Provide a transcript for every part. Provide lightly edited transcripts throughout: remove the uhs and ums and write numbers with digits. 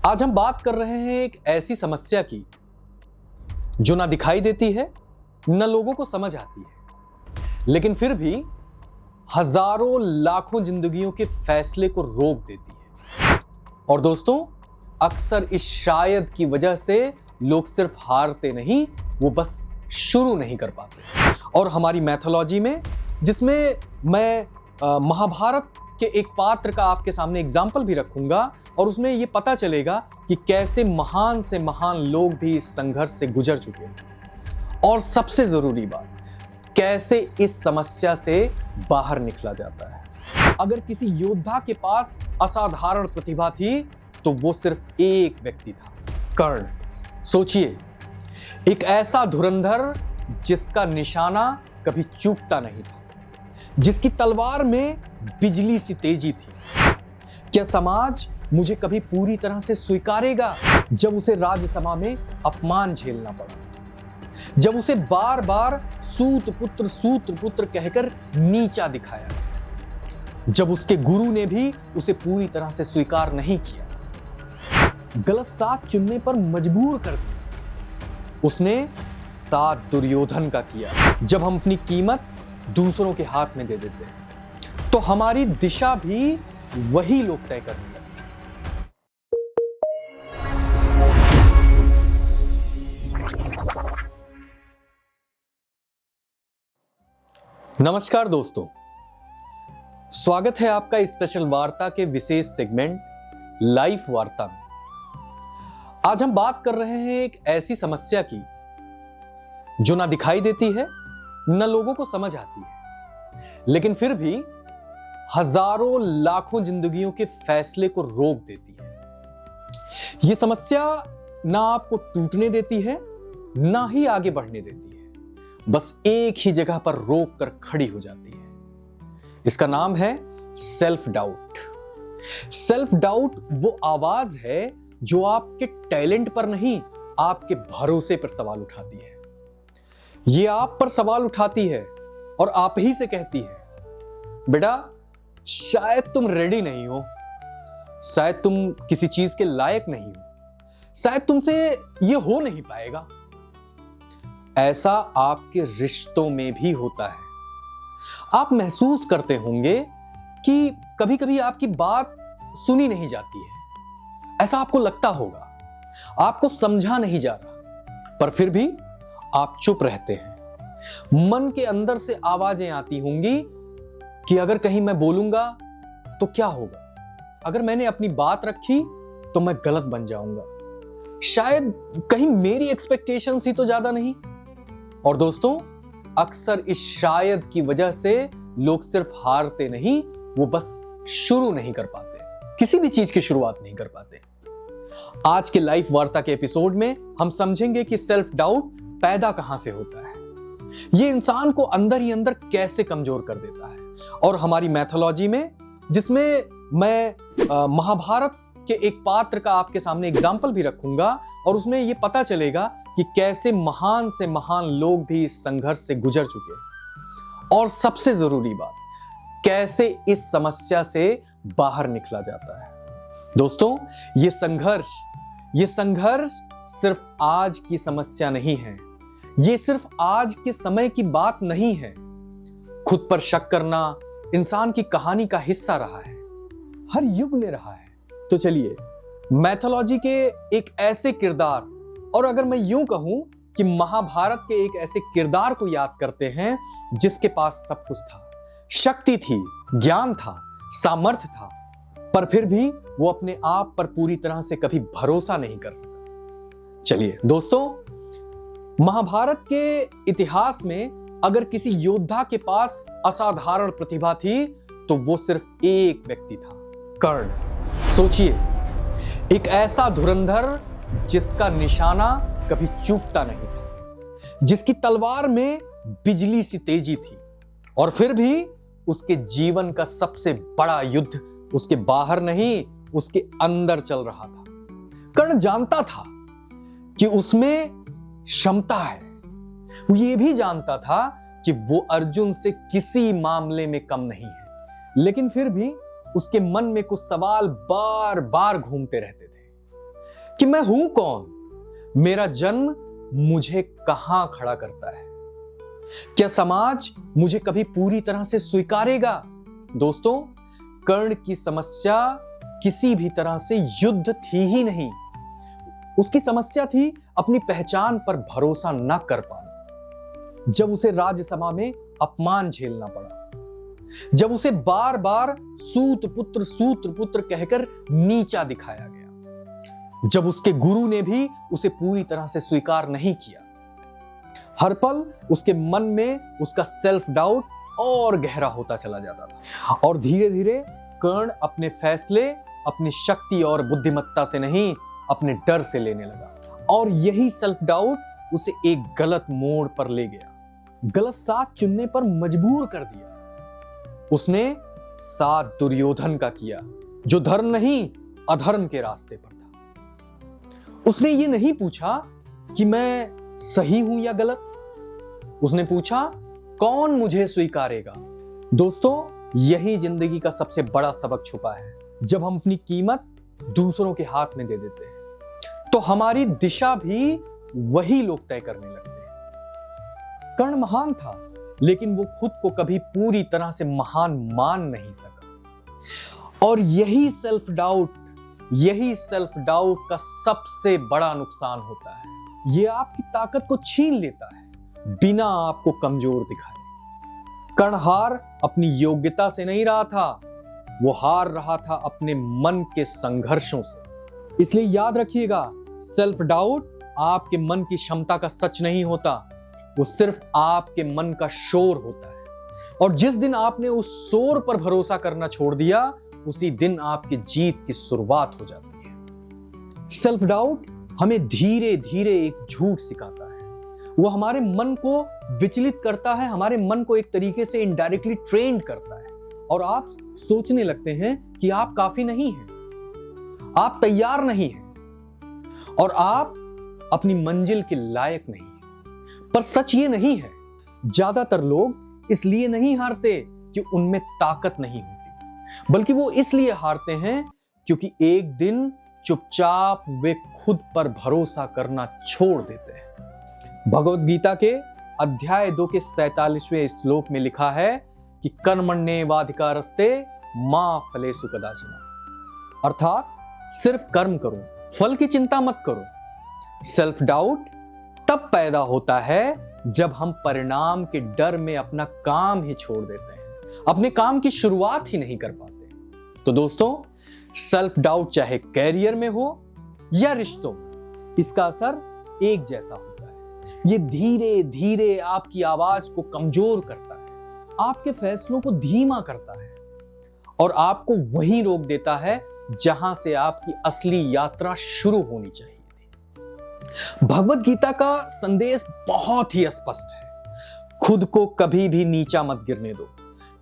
आज हम बात कर रहे हैं एक ऐसी समस्या की जो ना दिखाई देती है न लोगों को समझ आती है, लेकिन फिर भी हजारों लाखों जिंदगियों के फैसले को रोक देती है। और दोस्तों, अक्सर इस शायद की वजह से लोग सिर्फ हारते नहीं, वो बस शुरू नहीं कर पाते। और हमारी मैथोलॉजी में, जिसमें मैं महाभारत के एक पात्र का आपके सामने एग्जाम्पल भी रखूंगा और उसमें ये पता चलेगा कि कैसे महान से महान लोग भी इस संघर्ष से गुजर चुके हैं। और सबसे जरूरी बात, कैसे इस समस्या से बाहर निकला जाता है। अगर किसी योद्धा के पास असाधारण प्रतिभा थी तो वो सिर्फ एक व्यक्ति था, कर्ण। सोचिए, एक ऐसा धुरंधर जिसका निशाना कभी चूकता नहीं था, जिसकी तलवार में बिजली सी तेजी थी। क्या समाज मुझे कभी पूरी तरह से स्वीकारेगा जब उसे राज्यसभा में अपमान झेलना पड़ा, जब उसे बार बार सूत पुत्र कहकर नीचा दिखाया, जब उसके गुरु ने भी उसे पूरी तरह से स्वीकार नहीं किया, गलत साथ चुनने पर मजबूर कर दिया। उसने साथ दुर्योधन का किया। जब हम अपनी कीमत दूसरों के हाथ में दे देते हैं तो हमारी दिशा भी वही लोग तय करते हैं। नमस्कार दोस्तों, स्वागत है आपका स्पेशल वार्ता के विशेष सेगमेंट लाइफ वार्ता में। आज हम बात कर रहे हैं एक ऐसी समस्या की जो ना दिखाई देती है न लोगों को समझ आती है, लेकिन फिर भी हजारों लाखों जिंदगियों के फैसले को रोक देती है। यह समस्या ना आपको टूटने देती है ना ही आगे बढ़ने देती है, बस एक ही जगह पर रोक कर खड़ी हो जाती है। इसका नाम है सेल्फ डाउट। सेल्फ डाउट वो आवाज है जो आपके टैलेंट पर नहीं, आपके भरोसे पर सवाल उठाती है। ये आप पर सवाल उठाती है और आप ही से कहती है, बेटा शायद तुम रेडी नहीं हो, शायद तुम किसी चीज के लायक नहीं हो, शायद तुमसे ये हो नहीं पाएगा। ऐसा आपके रिश्तों में भी होता है। आप महसूस करते होंगे कि कभी कभी आपकी बात सुनी नहीं जाती है। ऐसा आपको लगता होगा, आपको समझा नहीं जा रहा, पर फिर भी आप चुप रहते हैं। मन के अंदर से आवाजें आती होंगी कि अगर कहीं मैं बोलूंगा तो क्या होगा, अगर मैंने अपनी बात रखी तो मैं गलत बन जाऊंगा, शायद कहीं मेरी एक्सपेक्टेशंस ही तो ज्यादा नहीं। और दोस्तों, अक्सर इस शायद की वजह से लोग सिर्फ हारते नहीं, वो बस शुरू नहीं कर पाते, किसी भी चीज की शुरुआत नहीं कर पाते। आज के लाइफ वार्ता के एपिसोड में हम समझेंगे कि सेल्फ डाउट पैदा कहां से होता है, ये इंसान को अंदर ही अंदर कैसे कमजोर कर देता है। और हमारी मैथोलॉजी में, जिसमें मैं महाभारत के एक पात्र का आपके सामने एग्जाम्पल भी रखूंगा और उसमें यह पता चलेगा कि कैसे महान से महान लोग भी इस संघर्ष से गुजर चुके हैं। और सबसे जरूरी बात, कैसे इस समस्या से बाहर निकला जाता है। दोस्तों, ये संघर्ष सिर्फ आज की समस्या नहीं है, ये सिर्फ आज के समय की बात नहीं है। खुद पर शक करना इंसान की कहानी का हिस्सा रहा है, हर युग में रहा है। तो चलिए मैथोलॉजी के एक ऐसे किरदार, और अगर मैं यूं कहूं कि महाभारत के एक ऐसे किरदार को याद करते हैं जिसके पास सब कुछ था, शक्ति थी, ज्ञान था, सामर्थ्य था, पर फिर भी वो अपने आप पर पूरी तरह से कभी भरोसा नहीं कर सका। चलिए दोस्तों, महाभारत के इतिहास में अगर किसी योद्धा के पास असाधारण प्रतिभा थी तो वो सिर्फ एक व्यक्ति था, कर्ण। सोचिए, एक ऐसा धुरंधर जिसका निशाना कभी चूकता नहीं था, जिसकी तलवार में बिजली सी तेजी थी, और फिर भी उसके जीवन का सबसे बड़ा युद्ध उसके बाहर नहीं, उसके अंदर चल रहा था। कर्ण जानता था कि उसमें क्षमता है, वो ये भी जानता था कि वो अर्जुन से किसी मामले में कम नहीं है, लेकिन फिर भी उसके मन में कुछ सवाल बार बार घूमते रहते थे। कि मैं हूं कौन, मेरा जन्म मुझे कहां खड़ा करता है, क्या समाज मुझे कभी पूरी तरह से स्वीकारेगा। दोस्तों, कर्ण की समस्या किसी भी तरह से युद्ध थी ही नहीं, उसकी समस्या थी अपनी पहचान पर भरोसा न कर पाना। जब उसे राज्यसभा में अपमान झेलना पड़ा, जब उसे बार बार सूत पुत्र कहकर नीचा दिखाया गया, जब उसके गुरु ने भी उसे पूरी तरह से स्वीकार नहीं किया, हर पल उसके मन में उसका सेल्फ डाउट और गहरा होता चला जाता था। और धीरे धीरे कर्ण अपने फैसले अपनी शक्ति और बुद्धिमत्ता से नहीं, अपने डर से लेने लगा। और यही सेल्फ डाउट उसे एक गलत मोड़ पर ले गया, गलत साथ चुनने पर मजबूर कर दिया। उसने साथ दुर्योधन का किया, जो धर्म नहीं अधर्म के रास्ते पर था। उसने ये नहीं पूछा कि मैं सही हूं या गलत, उसने पूछा कौन मुझे स्वीकारेगा। दोस्तों, यही जिंदगी का सबसे बड़ा सबक छुपा है। जब हम अपनी कीमत दूसरों के हाथ में दे देते हैं तो हमारी दिशा भी वही लोग तय करने लगते हैं। कर्ण महान था, लेकिन वो खुद को कभी पूरी तरह से महान मान नहीं सका। और यही सेल्फ डाउट का सबसे बड़ा नुकसान होता है। ये आपकी ताकत को छीन लेता है बिना आपको कमजोर दिखाए। कर्ण हार अपनी योग्यता से नहीं रहा था, वो हार रहा था अपने मन के संघर्षों से। इसलिए याद रखिएगा, सेल्फ डाउट आपके मन की क्षमता का सच नहीं होता, वो सिर्फ आपके मन का शोर होता है। और जिस दिन आपने उस शोर पर भरोसा करना छोड़ दिया, उसी दिन आपकी जीत की शुरुआत हो जाती है। सेल्फ डाउट हमें धीरे धीरे एक झूठ सिखाता है। वो हमारे मन को विचलित करता है, हमारे मन को एक तरीके से इनडायरेक्टली ट्रेंड करता है। और आप सोचने लगते हैं कि आप काफी नहीं हैं, आप तैयार नहीं हैं, और आप अपनी मंजिल के लायक नहीं हैं। पर सच ये नहीं है। ज्यादातर लोग इसलिए नहीं हारते कि उनमें ताकत नहीं होती, बल्कि वो इसलिए हारते हैं क्योंकि एक दिन चुपचाप वे खुद पर भरोसा करना छोड़ देते हैं। भगवद गीता के अध्याय 2 के 47वें श्लोक में लिखा है कि कर्मण्येवाधिकारस्ते मा फलेषु कदाचन। अर्थात सिर्फ कर्म करो, फल की चिंता मत करो। सेल्फ डाउट तब पैदा होता है जब हम परिणाम के डर में अपना काम ही छोड़ देते हैं, अपने काम की शुरुआत ही नहीं कर पाते। तो दोस्तों, सेल्फ डाउट चाहे कैरियर में हो या रिश्तों, इसका असर एक जैसा होता है। ये धीरे धीरे आपकी आवाज को कमजोर करता है, आपके फैसलों को धीमा करता है और आपको वहीं रोक देता है जहां से आपकी असली यात्रा शुरू होनी चाहिए थी। भगवद गीता का संदेश बहुत ही स्पष्ट है। खुद को कभी भी नीचा मत गिरने दो,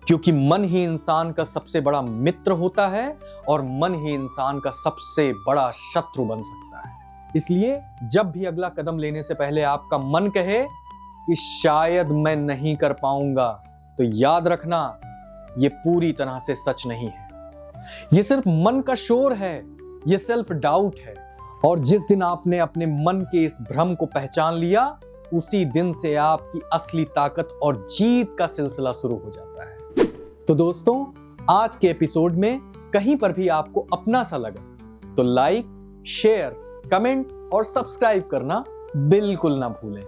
क्योंकि मन ही इंसान का सबसे बड़ा मित्र होता है और मन ही इंसान का सबसे बड़ा शत्रु बन सकता है। इसलिए जब भी अगला कदम लेने से पहले आपका मन कहे कि शायद मैं नहीं कर पाऊंगा, तो याद रखना, ये पूरी तरह से सच नहीं है। ये सिर्फ मन का शोर है, ये सेल्फ डाउट है। और जिस दिन आपने अपने मन के इस भ्रम को पहचान लिया, उसी दिन से आपकी असली ताकत और जीत का सिलसिला शुरू हो जाता है। तो दोस्तों, आज के एपिसोड में कहीं पर भी आपको अपना सा लगा तो लाइक, शेयर, कमेंट और सब्सक्राइब करना बिल्कुल ना भूलें।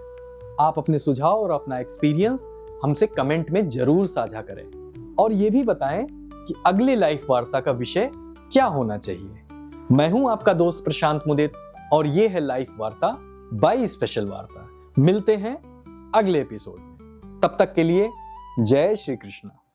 आप अपने सुझाव और अपना एक्सपीरियंस हमसे कमेंट में जरूर साझा करें और ये भी बताएं कि अगले लाइफ वार्ता का विषय क्या होना चाहिए। मैं हूं आपका दोस्त प्रशांत मुदित और ये है लाइफ वार्ता बाय स्पेशल वार्ता। मिलते हैं अगले एपिसोड में। तब तक के लिए जय श्री कृष्ण।